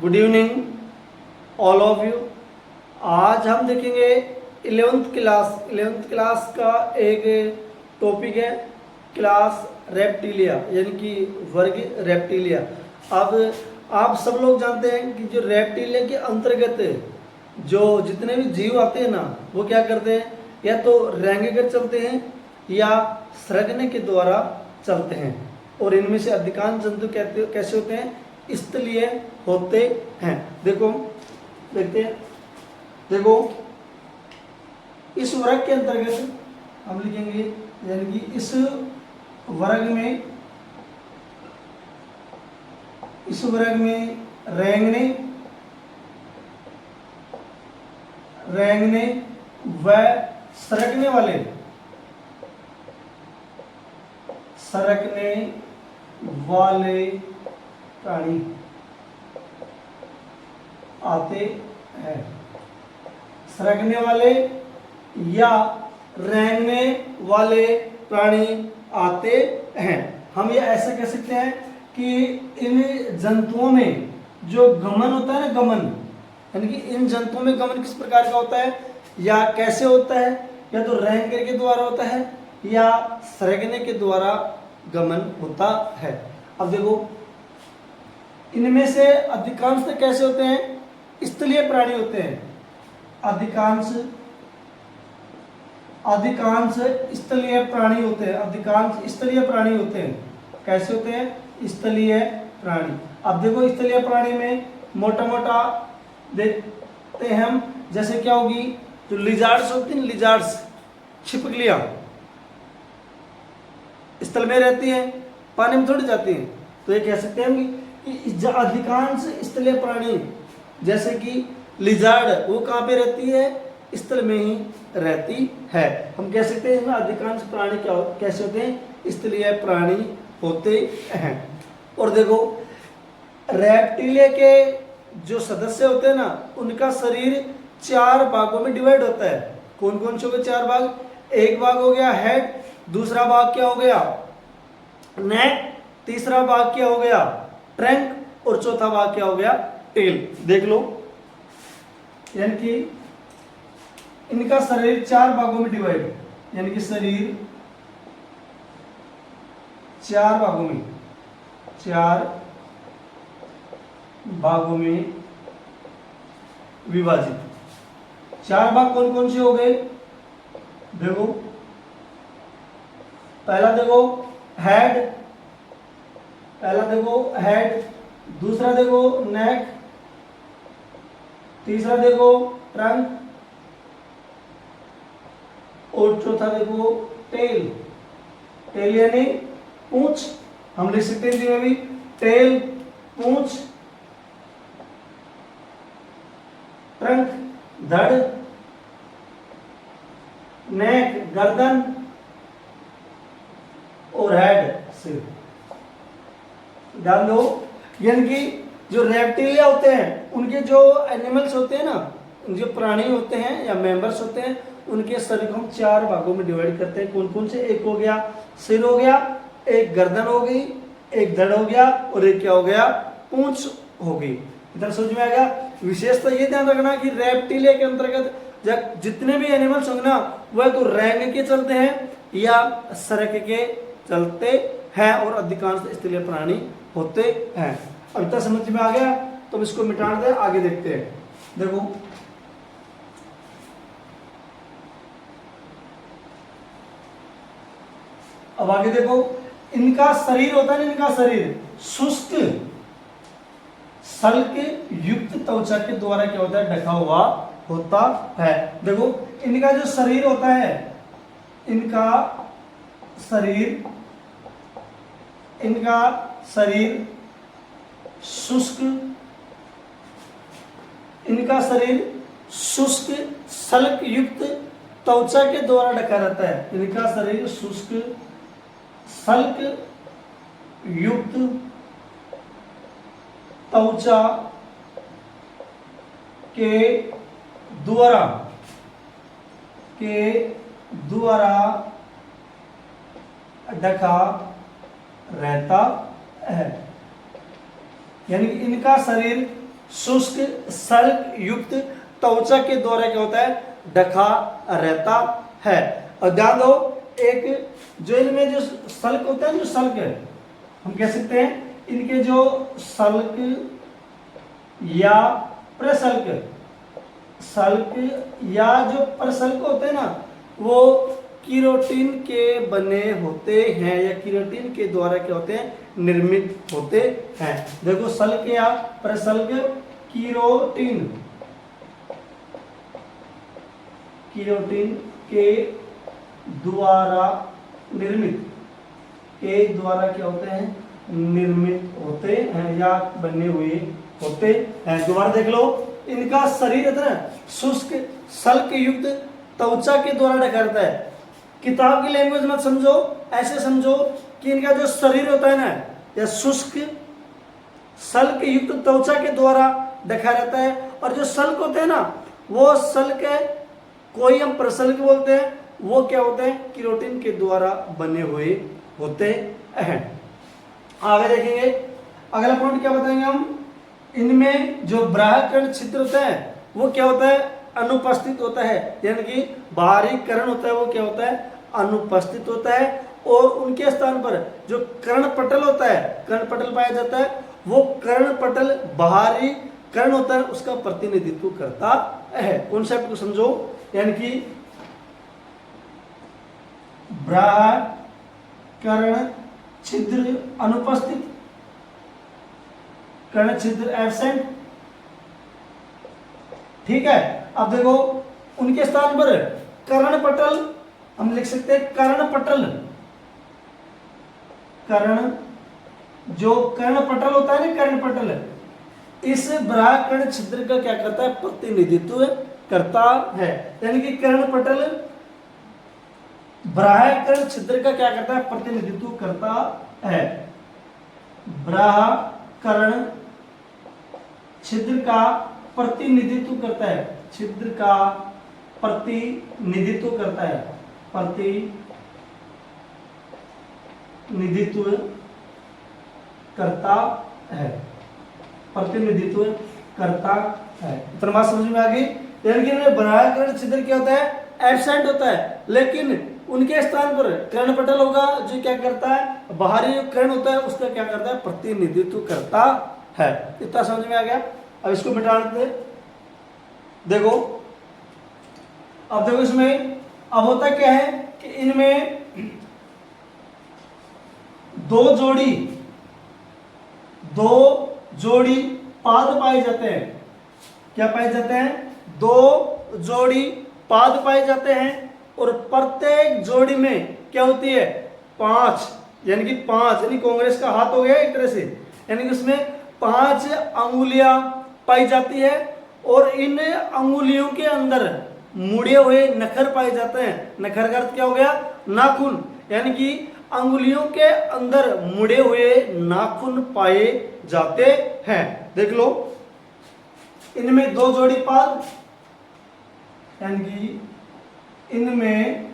Good evening all of you. आज हम देखेंगे 11th क्लास का एक टॉपिक है क्लास रेप्टिलिया, यानी कि वर्ग रेप्टिलिया। अब आप सब लोग जानते हैं कि जो रेप्टिलिया के अंतर्गत जो जितने भी जीव आते हैं ना, वो क्या करते हैं, या तो रेंगे कर चलते हैं या सरकने के द्वारा चलते हैं। और इनमें से अधिकांश जंतु कैसे होते हैं, स्थलीय होते हैं। देखो देखते हैं, देखो इस वर्ग के अंतर्गत हम लिखेंगे, यानी कि इस वर्ग में रेंगने व सरकने वाले प्राणी आते हैं। सरकने वाले या रेंगने वाले प्राणी आते हैं। हम ये ऐसा कह सकते हैं कि इन जंतुओं में जो गमन होता है ना, गमन, यानी कि इन जंतुओं में गमन किस प्रकार का होता है या कैसे होता है, या तो रेंगने के द्वारा होता है या सरकने के द्वारा गमन होता है। अब देखो इनमें से अधिकांश कैसे होते हैं, स्थलीय प्राणी होते हैं। अधिकांश स्थलीय प्राणी होते हैं। कैसे होते हैं, स्थलीय प्राणी। अब देखो स्थलीय प्राणी में मोटा मोटा देखते हैं हम, जैसे क्या होगी, जो लिजार्ड्स होती हैं, लिजार्ड्स, छिपकलियां स्थल में रहती हैं, पानी में थोड़ी जाती हैं। तो ये कह सकते हैं कि अधिकांश स्थलीय प्राणी जैसे कि लिजार्ड, वो कहाँ पे रहती है, स्थल में ही रहती है। हम कह सकते हैं इसमें अधिकांश प्राणी क्या कैसे होते हैं, स्थलीय प्राणी होते हैं। और देखो रेप्टिलिया के जो सदस्य होते हैं ना, उनका शरीर 4 भागों में डिवाइड होता है। कौन कौन से हो गए 4 भाग? एक भाग हो गया हेड, दूसरा भाग क्या हो गया नेक, तीसरा भाग क्या हो गया ट्रंक, और चौथा भाग क्या हो गया टेल। देख लो, यानी कि इनका शरीर 4 भागों में डिवाइड, यानी कि शरीर 4 भागों में विभाजित। 4 भाग कौन कौन से हो गए? देखो पहला देखो हेड, दूसरा देखो नेक, तीसरा देखो ट्रंक, और चौथा देखो टेल। टेल यानी पूंछ, हम लिख सकते हैं इसमें भी टेल पूंछ, ट्रंक धड़, नेक गर्दन, और हेड सिर। ध्यान दो, यानी कि जो रेप्टिलिया होते हैं, उनके जो एनिमल्स होते हैं ना, जो प्राणी होते हैं या मेंबर्स होते हैं, उनके शरीर को हम 4 भागों में डिवाइड करते हैं। कौन कौन से? एक हो गया सिर हो गया, एक गर्दन हो गई, एक धड़ हो गया, और एक क्या हो गया पूंछ हो गई। इधर समझ में आ गया। विशेषता ये ध्यान रखना कि रेप्टिलिया के अंतर्गत जितने भी एनिमल्स होंगे ना, वह तो रेंग के चलते हैं या सरक के चलते हैं, और अधिकांश स्थलीय प्राणी होते हैं। अब तक समझ में आ गया, तो इसको मिटा दे, आगे देखते हैं। देखो अब आगे देखो, इनका शरीर होता है ना, इनका शरीर शुष्क सल्क युक्त त्वचा के द्वारा क्या होता है, ढका हुआ होता है। देखो इनका जो शरीर होता है, इनका शरीर शुष्क सल्क युक्त त्वचा के द्वारा ढका रहता है। इनका शरीर शुष्क सल्क युक्त त्वचा के द्वारा ढका रहता है। यानी कि इनका शरीर शुष्क सल्क युक्त त्वचा के द्वारा क्या होता है, ढका रहता है। और ध्यान दो, एक जो इनमें जो सल्क होता है, जो सल्क है, हम कह सकते हैं इनके जो सल्क या प्रसल्क, सल्क या जो प्रसल्क होते हैं ना, वो कीरोटिन के बने होते हैं या कीरोटिन के द्वारा क्या होते हैं, निर्मित होते हैं। देखो सल्क या प्रसल्क कीरोटिन, कीरोटिन के द्वारा निर्मित, के द्वारा क्या होते हैं, निर्मित होते हैं या बने हुए होते हैं। दोबारा देख लो, इनका शरीर है शुष्क सल्क युक्त त्वचा के द्वारा ढका रहता है। किताब की लैंग्वेज मत समझो, ऐसे समझो कि इनका जो शरीर होता है ना, या शुष्क सल्क युक्त त्वचा के द्वारा ढका रहता है, और जो सल्क होते हैं ना, वो सल्क है, कोई हम प्रसल्क बोलते हैं, वो क्या होते हैं, कीरोटिन के द्वारा बने हुए होते हैं। आगे देखेंगे, अगला पॉइंट क्या बताएंगे हम, इनमें जो बाह्यकर्ण छिद्र होता है वो क्या होता है, अनुपस्थित होता है, यानी कि बाहरी कर्ण होता है वो क्या होता है, अनुपस्थित होता है। और उनके स्थान पर जो कर्णपटल होता है, कर्णपटल पाया जाता है, वो कर्णपटल बाहरी कर्ण होता है, उसका प्रतिनिधित्व करता है। कॉन्सेप्ट को समझो, यानी कि बाह्यकर्ण छिद्र अनुपस्थित, कर्ण छिद्र एब्सेंट, ठीक है। अब देखो उनके स्थान पर कर्णपटल, हम लिख सकते हैं कर्णपटल, कर्ण, जो कर्णपटल होता है ना, कर्णपटल, इस बाह्यकर्ण छिद्र का क्या करता है, प्रतिनिधित्व करता है। यानी कि कर्णपटल बाह्यकर्ण छिद्र का क्या करता है, प्रतिनिधित्व करता है। बाह्यकर्ण छिद्र का प्रतिनिधित्व करता है, छिद्र का प्रतिनिधित्व करता है, प्रतिनिधित्व करता है, प्रतिनिधित्व करता है। इतना बात समझ में आ गई। यानी कि बाह्यकर्ण छिद्र क्या होता है, एब्सेंट होता है, लेकिन उनके स्थान पर कर्णपटल होगा जो क्या करता है, बाहरी कर्ण होता है उसका क्या करता है, प्रतिनिधित्व करता है। इतना समझ में आ गया। अब इसको मिटा देते, देखो अब देखो इसमें अब होता क्या है कि इनमें दो जोड़ी पाद पाए जाते हैं। क्या पाए जाते हैं, दो जोड़ी पाद पाए जाते हैं, और प्रत्येक जोड़ी में क्या होती है, 5, यानी कि 5, यानी कांग्रेस का हाथ हो गया एक तरह से, यानी कि उसमें 5 अंगुलियां पाई जाती है, और इन अंगुलियों के अंदर मुड़े हुए नखर पाए जाते हैं। नखर का अर्थ क्या हो गया, नाखून, यानी कि अंगुलियों के अंदर मुड़े हुए नाखून पाए जाते हैं। देख लो, इनमें दो जोड़ी पाद, यानी कि इनमें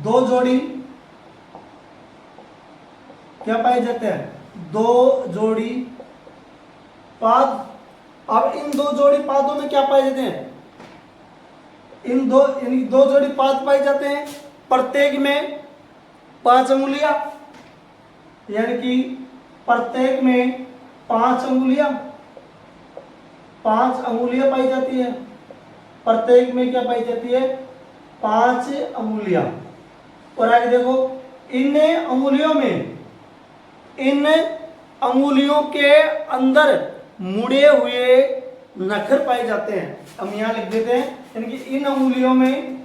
दो जोड़ी क्या पाए जाते हैं, दो जोड़ी पाद। अब इन दो जोड़ी पादों में क्या पाए जाते हैं, इन दो यानी दो जोड़ी पाद पाए जाते हैं, प्रत्येक में 5 अंगुलियां, यानी कि प्रत्येक में 5 अंगुलियां, 5 अंगुलियां पाई जाती है, प्रत्येक में क्या पाई जाती है, 5 अंगुलियां। और आगे देखो, इन अंगुलियों के अंदर मुड़े हुए नखर पाए जाते हैं। हम यहां लिख देते हैं, यानी कि इन अंगुलियों में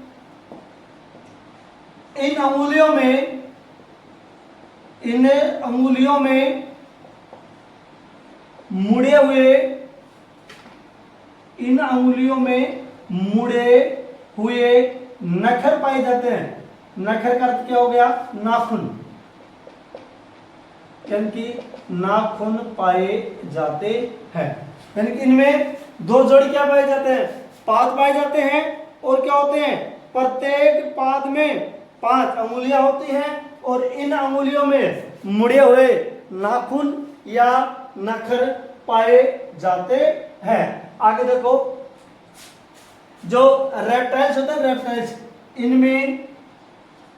मुड़े हुए नखर पाए जाते हैं। नखर का अर्थ क्या हो गया, नाखून, यानी कि नाखून पाए जाते हैं। यानी कि इनमें दो जोड़ी क्या पाए जाते हैं, पाद पाए जाते हैं, और क्या होते हैं, प्रत्येक पाद में 5 अंगुलियां होती हैं, और इन अंगुलियों में मुड़े हुए नाखून या नखर पाए जाते हैं। आगे देखो, जो रेप्टाइल्स होते हैं, रेप्टाइल्स, इनमें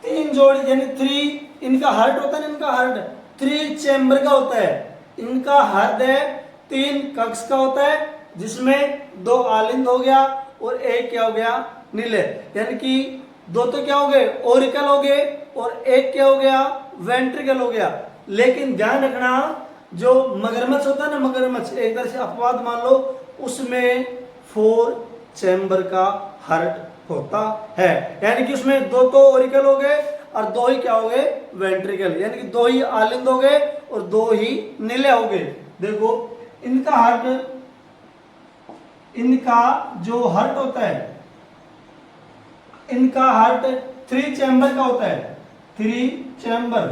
3 जोड़ी यानी 3, इनका हार्ट होता है, इनका हार्ट 3 चैम्बर का होता है। इनका हार्ट है 3 कक्ष का होता है, जिसमें 2 आलिंद हो गया और 1 क्या हो गया, नीले, यानी कि 2 तो क्या हो गए, ओरिकल हो गए, और 1 क्या हो गया, वेंट्रिकल हो गया। लेकिन ध्यान रखना, जो मगरमच्छ होता है ना, मगरमच्छ एक तरह से अपवाद मान लो, उसमें 4 चैम्बर का हार्ट होता है, यानी कि उसमें 2 तो ओरिकल हो गए और 2 ही क्या हो गए, वेंट्रिकल, यानी कि 2 ही आलिंद हो गए और 2 ही नीले हो गए। देखो, इनका हार्ट, इनका जो हार्ट होता है, इनका हार्ट 3 चैम्बर का होता है, 3 चैम्बर,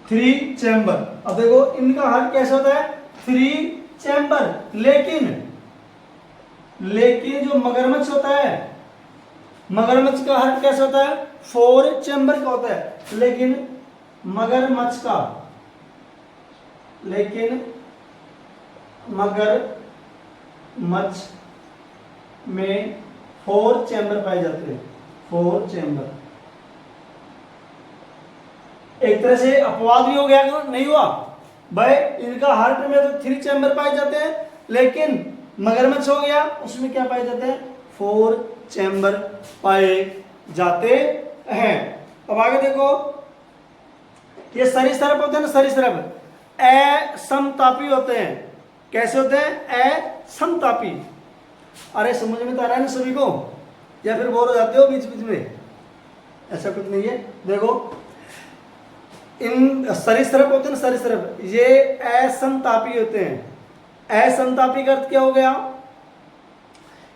3 चैम्बर। अब देखो, इनका हार्ट कैसा होता है, 3 चैम्बर, लेकिन जो मगरमच्छ होता है, मगरमच्छ का हार्ट कैसा होता है, 4 चैम्बर का होता है। लेकिन मगरमच्छ में 4 चैम्बर पाए जाते हैं, 4 चैम्बर। एक तरह से अपवाद भी हो गया, नहीं हुआ भाई, इनका हार्ट में तो 3 चैम्बर पाए जाते हैं, लेकिन मगरमच्छ हो गया, उसमें क्या पाए जाते हैं, 4 चैम्बर पाए जाते हैं। अब आगे देखो, ये सरीसृप होते हैं ना, सरीसृप असमतापी होते हैं। कैसे होते हैं, असमतापी। अरे समझ में तो आ रहा है ना सभी को, या फिर बोर हो जाते हो बीच बीच में, ऐसा कुछ नहीं है। देखो, इन सरीसृप होते हैं ना, सरीसृप, ये असमतापी होते हैं। असमतापी का अर्थ क्या हो गया,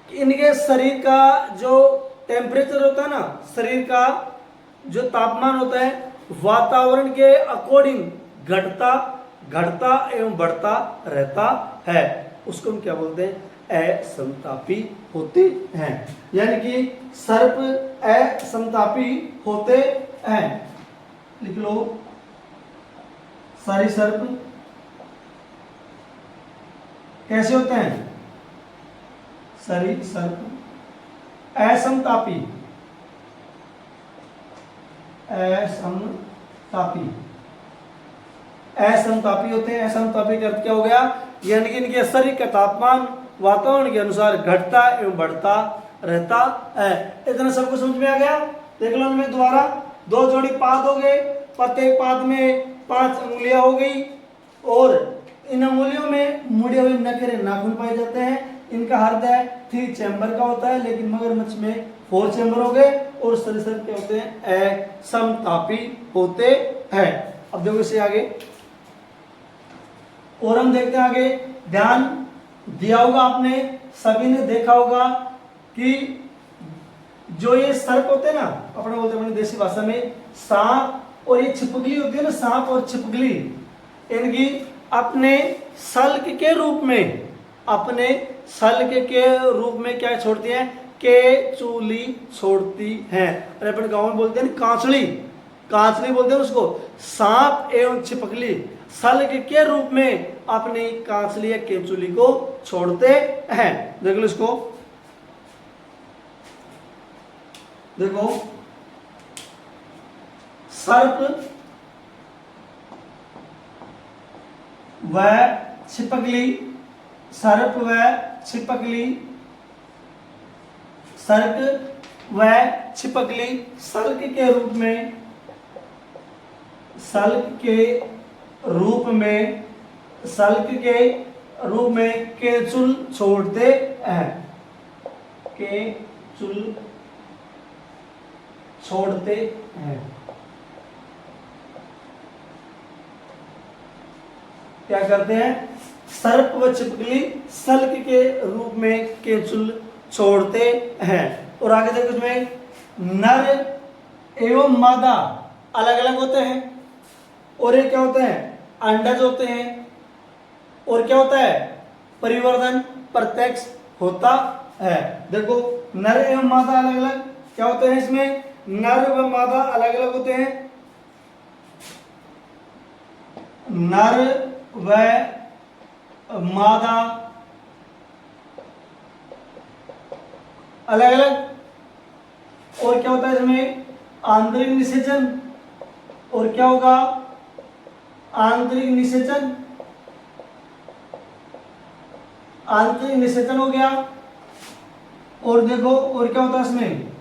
कि इनके शरीर का जो टेम्परेचर होता है ना, शरीर का जो तापमान होता है, वातावरण के अकॉर्डिंग घटता एवं बढ़ता रहता है। उसको हम क्या बोलते हैं, असमतापी होते हैं, यानी कि सर्प असमतापी होते हैं। लिख लो, सरीसृप कैसे होते हैं, सरीसृप असमतापी, असमतापी होते हैं। असमतापी का अर्थ क्या हो गया, यानी कि इनके शरीर का तापमान वातावरण के अनुसार घटता एवं बढ़ता रहता है। इतना सबको समझ में आ गया। देख लो, इनमें दोबारा 2 जोड़ी पाद हो गए, प्रत्येक पाद में 5 अंगुलियां हो गई, और इन अंगुलियों में मुड़े हुए नखेरे नाखून पाए जाते हैं। इनका हृदय 3 चैम्बर का होता है, लेकिन मगरमच्छ में 4 चैम्बर हो गए, और सरीसृप क्या होते हैं, असमतापी होते हैं। अब देखो इसे आगे, और हम देखते हैं आगे। ध्यान दिया होगा आपने, सभी ने देखा होगा कि जो ये सर्प होते हैं ना, अपने बोलते हैं अपनी देसी भाषा में सांप, और ये छिपकली होती है ना, सांप और छिपकली, इनकी अपने सल्क के रूप में, अपने सल्क के रूप में क्या छोड़ती हैं, केचुली छोड़ती हैं। और अपन गांव में बोलते हैं कांचली, कांचली बोलते हैं उसको। सांप एवं छिपकली सल्क के रूप में अपनी कांचली या केचुली को छोड़ते हैं। देख लो इसको, देखो, सर्प व छिपकली, सर्प व छिपकली, सर्प व छिपकली सल्क के रूप में, सल्क के रूप में, सल्क के रूप में केचुल छोड़ते हैं, केचुल छोड़ते हैं। क्या करते हैं, सर्प व छिपकली सल्क के रूप में केचुल छोड़ते हैं। और आगे देखो, इसमें नर एवं मादा अलग अलग होते हैं, और ये क्या होते हैं, अंडज होते हैं, और क्या होता है, परिवर्धन प्रत्यक्ष होता है। देखो, नर एवं मादा अलग अलग क्या होते हैं, इसमें नर व मादा अलग अलग होते हैं। नर व मादा अलग अलग। और क्या होता है इसमें आंतरिक निषेचन, और क्या होगा आंतरिक निषेचन, आंतरिक निषेचन हो गया। और देखो और क्या होता है इसमें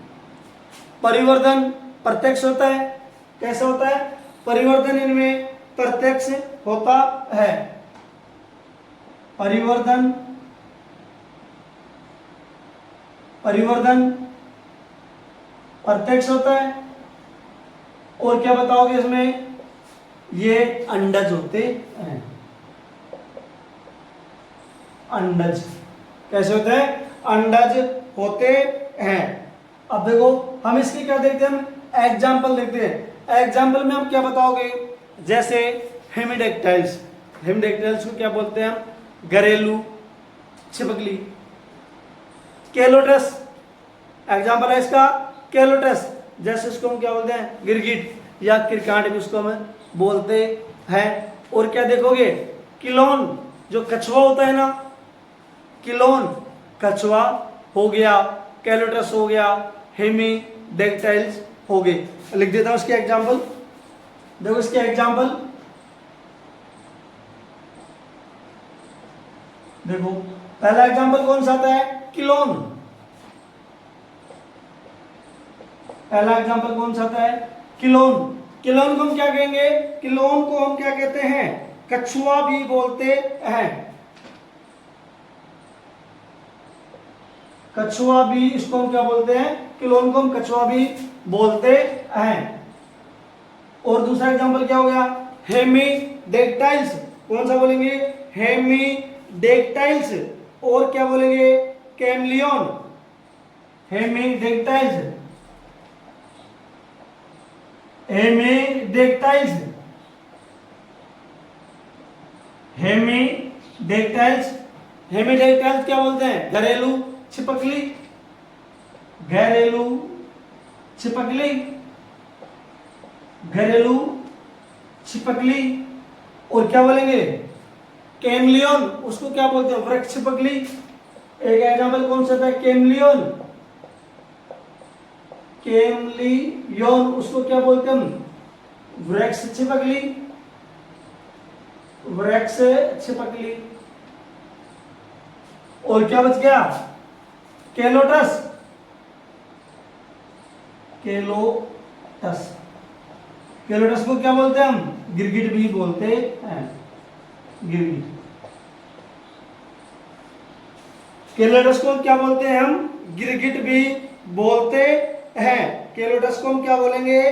परिवर्धन प्रत्यक्ष होता है। कैसे होता है परिवर्धन, इनमें प्रत्यक्ष होता है। परिवर्धन, परिवर्धन प्रत्यक्ष होता है। और क्या बताओगे इसमें ये अंडज होते हैं। अंडज कैसे होते हैं अंडज होते हैं। अब देखो हम इसकी क्या देखते हैं हम एग्जाम्पल देखते हैं। एग्जाम्पल में हम क्या बताओगे जैसे हेमिडेक्टाइल्स, हेमिडेक्टाइल्स को क्या बोलते हैं हम घरेलू छिपकली। केलोटस एग्जाम्पल है इसका केलोटस, जैसे इसको हम क्या बोलते हैं गिरगिट या किरकांड भी उसको हम बोलते हैं। और क्या देखोगे किलोन जो कछुआ होता है ना, किलोन कछुआ हो गया, कैलोटस हो गया, हेमिडेक्टाइल्स हो गए। लिख देता हूं इसके एग्जाम्पल। देखो इसके एग्जाम्पल देखो, पहला एग्जाम्पल कौन सा आता है किलोन। पहला एग्जाम्पल कौन सा आता है किलोन। किलोन को हम क्या कहेंगे, किलोन को हम क्या कहते हैं कछुआ भी बोलते हैं। कछुआ भी, इसको हम क्या बोलते हैं किलोन को हम कछुआ भी बोलते हैं। और दूसरा एग्जांपल क्या हो गया हेमिडेक्टाइल्स, कौन सा बोलेंगे हेमिडेक्टाइल्स। और क्या बोलेंगे कैमलियन, हेमिडेक्टाइल्स, हेमिडेक्टाइल्स, हेमिडेक्टाइल्स। हेमिडेक्टाइल्स क्या बोलते हैं घरेलू छिपकली, घरेलू छिपकली, घरेलू छिपकली। और क्या बोलेंगे कैमलियन, उसको क्या बोलते हैं वृक्ष छिपकली। एक एग्जांपल कौन सा था कैमलियन, कैमलियन उसको क्या बोलते हैं हम वृक्ष छिपकली, वृक्ष छिपकली। और क्या बच गया केलोटस, केलोटस, केलोटस को क्या बोलते हैं हम गिरगिट भी बोलते हैं, गिरगिट। केलोटस को क्या बोलते हैं हम गिरगिट भी बोलते हैं। केलोटस को हम क्या बोलेंगे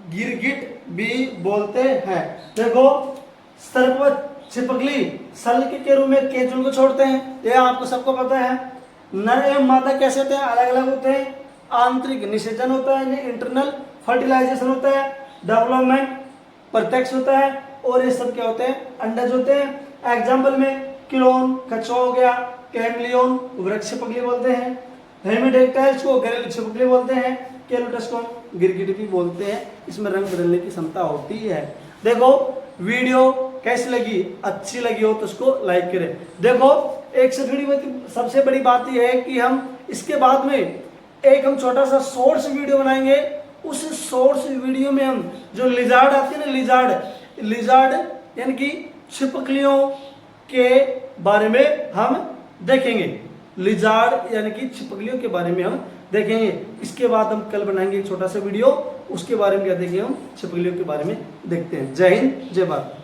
गिरगिट भी बोलते हैं। देखो सर्प छिपकली सल्क के रूप में केंचुल को छोड़ते हैं, ये आपको सबको पता है। नर एवं मादा कैसे होते हैं अलग अलग होते हैं। आंतरिक निषेचन होता है, इंटरनल फर्टिलाइजेशन होता है, डेवलपमेंट प्रत्यक्ष होता है। और ये सब क्या होते हैं अंडज होते हैं। एग्जाम्पल में किलोन कछुआ हो गया, कैमलियन वृक्ष छिपकली बोलते हैं, हेमिडेक्टाइल्स को घरेलू छिपकली बोलते हैं, केलोटस को गिरगिट भी बोलते हैं। इसमें रंग बदलने की क्षमता होती है। देखो वीडियो कैसी लगी, अच्छी लगी हो तो उसको लाइक करें। देखो एक सबसे बड़ी बात यह है कि हम इसके बाद में एक हम छोटा सा शॉर्ट्स वीडियो बनाएंगे। उस शॉर्ट्स वीडियो में हम जो लिजार्ड आती है ना, लिजार्ड, लिजार्ड यानी कि छिपकलियों के बारे में हम देखेंगे। लिजार्ड यानी कि छिपकलियों के बारे में हम देखेंगे। इसके बाद हम कल बनाएंगे एक छोटा सा वीडियो, उसके बारे में क्या देखेंगे हम छिपकलियों के बारे में देखते हैं। जय हिंद जय भारत।